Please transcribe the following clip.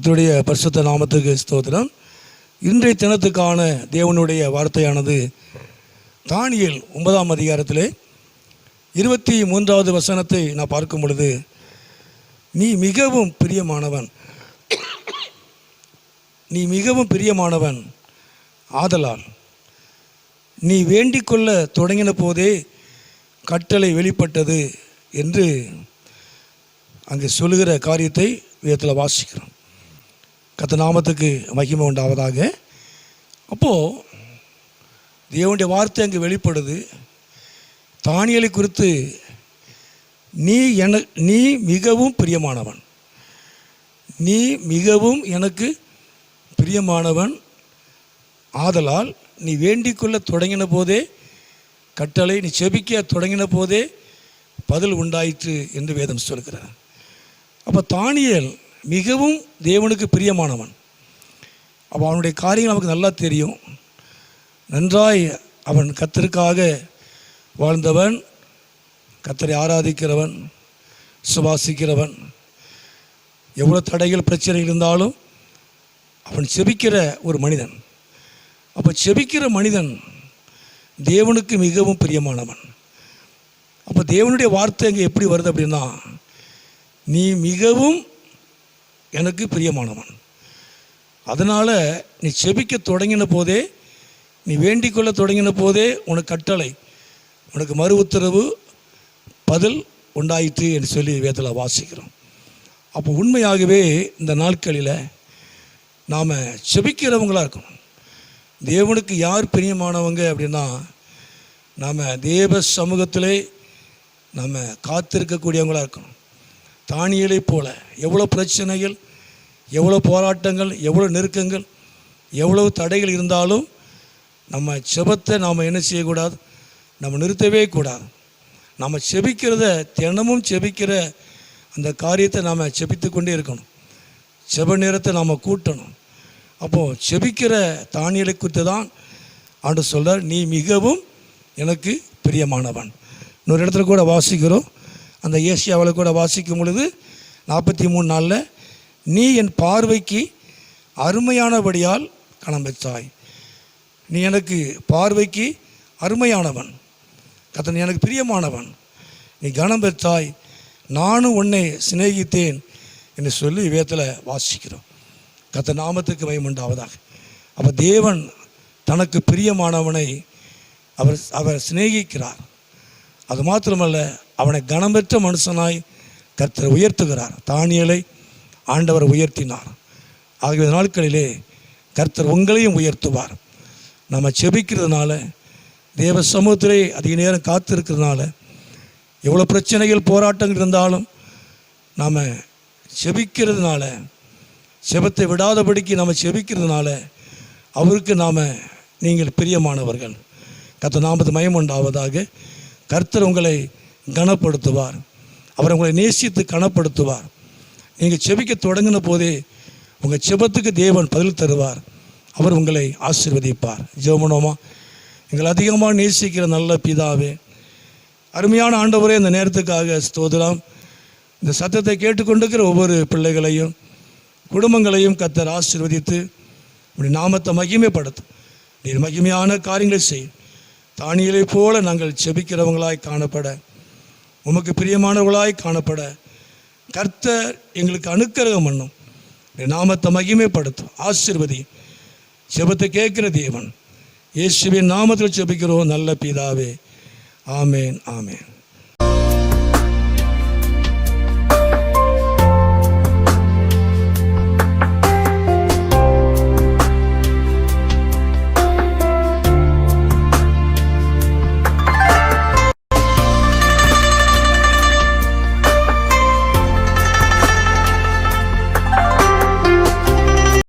கர்த்தருடைய பரிசுத்த நாமத்துக்கு ஸ்தோத்திரம். இன்றைய தினத்துக்கான தேவனுடைய வார்த்தையானது தானியேல் 9ஆம் அதிகாரத்திலே 23வது வசனத்தை நான் பார்க்கும் பொழுது, நீ மிகவும் பிரியமானவன், நீ மிகவும் பிரியமானவன் ஆதலால் நீ வேண்டிக் கொள்ள தொடங்கின போதே கட்டளை வெளிப்பட்டது என்று அங்கே சொல்லுகிற காரியத்தை வேதத்தில் வாசிக்கிறோம். கர்த்தர் நாமத்துக்கு மகிமை உண்டாவதாக. அப்போது தேவனுடைய வார்த்தை அங்கே வெளிப்படுது. தானியேலை குறித்து நீ மிகவும் பிரியமானவன், நீ மிகவும் எனக்கு பிரியமானவன் ஆதலால் நீ வேண்டிக்கொள்ள தொடங்கின போதே கட்டளை, நீ செபிக்க தொடங்கின போதே பதில் உண்டாயிற்று என்று வேதம் சொல்கிறார். அப்போ தானியேல் மிகவும் தேவனுக்கு பிரியமானவன். அப்போ அவனுடைய காரியங்கள் நமக்கு நல்லா தெரியும். நன்றாய் அவன் கர்த்தருக்காக வாழ்ந்தவன், கர்த்தரை ஆராதிக்கிறவன், சுவாசிக்கிறவன். எவ்வளோ தடைகள் பிரச்சனை இருந்தாலும் அவன் செபிக்கிற ஒரு மனிதன். அப்போ செபிக்கிற மனிதன் தேவனுக்கு மிகவும் பிரியமானவன். அப்போ தேவனுடைய வார்த்தை அங்கே எப்படி வருது அப்படின்னா, நீ மிகவும் எனக்கு பிரியமானவன், அதனால் நீ செபிக்க தொடங்கின போதே, நீ வேண்டிக்கொள்ள தொடங்கின போதே உனக்கு கட்டளை, உனக்கு மறு உத்தரவு, பதில் உண்டாயிற்று என்று சொல்லி வேதத்தில் வாசிக்கிறோம். அப்போ உண்மையாகவே இந்த நாட்களில் நாம் செபிக்கிறவங்களாக இருக்கணும். தேவனுக்கு யார் பிரியமானவங்க அப்படின்னா, நாம் தேவ சமூகத்திலே நாம் காத்திருக்கக்கூடியவங்களாக இருக்கணும். தானியேலை போல எவ்வளோ பிரச்சனைகள், எவ்வளோ போராட்டங்கள், எவ்வளோ நெருக்கங்கள், எவ்வளோ தடைகள் இருந்தாலும் நம்ம செபத்தை நாம் என்ன செய்யக்கூடாது, நம்ம நிறுத்தவே கூடாது. நம்ம செபிக்கிறத, தினமும் செபிக்கிற அந்த காரியத்தை நாம் செபித்து கொண்டே இருக்கணும். செப நேரத்தை நாம் கூட்டணும். அப்போது செபிக்கிற தானியேலை குறித்து தான் ஆண்டவர் சொல்கிறார், நீ மிகவும் எனக்கு பிரியமானவன். இன்னொரு இடத்துல கூட வாசிக்கிறோம், அந்த ஏசியாவில் கூட வாசிக்கும் பொழுது 43 நாளில், நீ என் பார்வைக்கு அருமையானபடியால் கனம் பெற்றாய். நீ எனக்கு பார்வைக்கு அருமையானவன், கர்த்தர் எனக்கு பிரியமானவன், நீ கனம் பெற்றாய், நானும் உன்னை சிநேகித்தேன் என்று சொல்லி வேதத்தில் வாசிக்கிறோம். கர்த்தர் நாமத்துக்கு மகிமை உண்டாவதாக. அப்போ தேவன் தனக்கு பிரியமானவனை அவர் சிநேகிக்கிறார். அது மாத்திரமல்ல, அவனை கனம்பெற்ற மனுஷனாய் கர்த்தர் உயர்த்துகிறார். தானியேலை ஆண்டவர் உயர்த்தினார். ஆகிய நாட்களிலே கர்த்தர் உங்களையும் உயர்த்துவார். நம்ம செபிக்கிறதுனால, தேவ சமூகத்திலே அதிக நேரம் காத்திருக்கிறதுனால, எவ்வளோ பிரச்சனைகள் போராட்டங்கள் இருந்தாலும் நாம் செபிக்கிறதுனால, செபத்தை விடாதபடிக்கு நாம் செபிக்கிறதுனால அவருக்கு நீங்கள் பிரியமானவர்கள். கர்த்தர் நாமத்துக்கு மகிமை உண்டாவதாக. கர்த்தர் உங்களை கனப்படுத்துவார், அவர் உங்களை நேசித்து கனப்படுத்துவார். நீங்கள் செபிக்க தொடங்கின போதே உங்கள் செபத்துக்கு தேவன் பதில் தருவார், அவர் உங்களை ஆசீர்வதிப்பார். ஜெபமனோமா. எங்களை அதிகமாக நேசிக்கிற நல்ல பிதாவே, அருமையான ஆண்டவரே, இந்த நேரத்துக்காக ஸ்தோத்திரம். இந்த சத்தத்தை கேட்டுக்கொண்டிருக்கிற ஒவ்வொரு பிள்ளைகளையும் குடும்பங்களையும் கர்த்தர் ஆசீர்வதித்து உடைய நாமத்தை மகிமைப்படுத்தும். நீர் மகிமையான காரியங்களை செய். தானியேலை போல நாங்கள் செபிக்கிறவங்களாய் காணப்பட, உமக்கு பிரியமானவர்களாய் காணப்பட கர்த்தர் எங்களுக்கு அனுக்கிரகம் பண்ணும். நாமத்தை மகிமைப்படுத்தும், ஆசீர்வதி. செபத்தை கேட்கிற தேவன், இயேசுவின் நாமத்தில் செபிக்கிறோம் நல்ல பிதாவே. ஆமேன், ஆமேன்.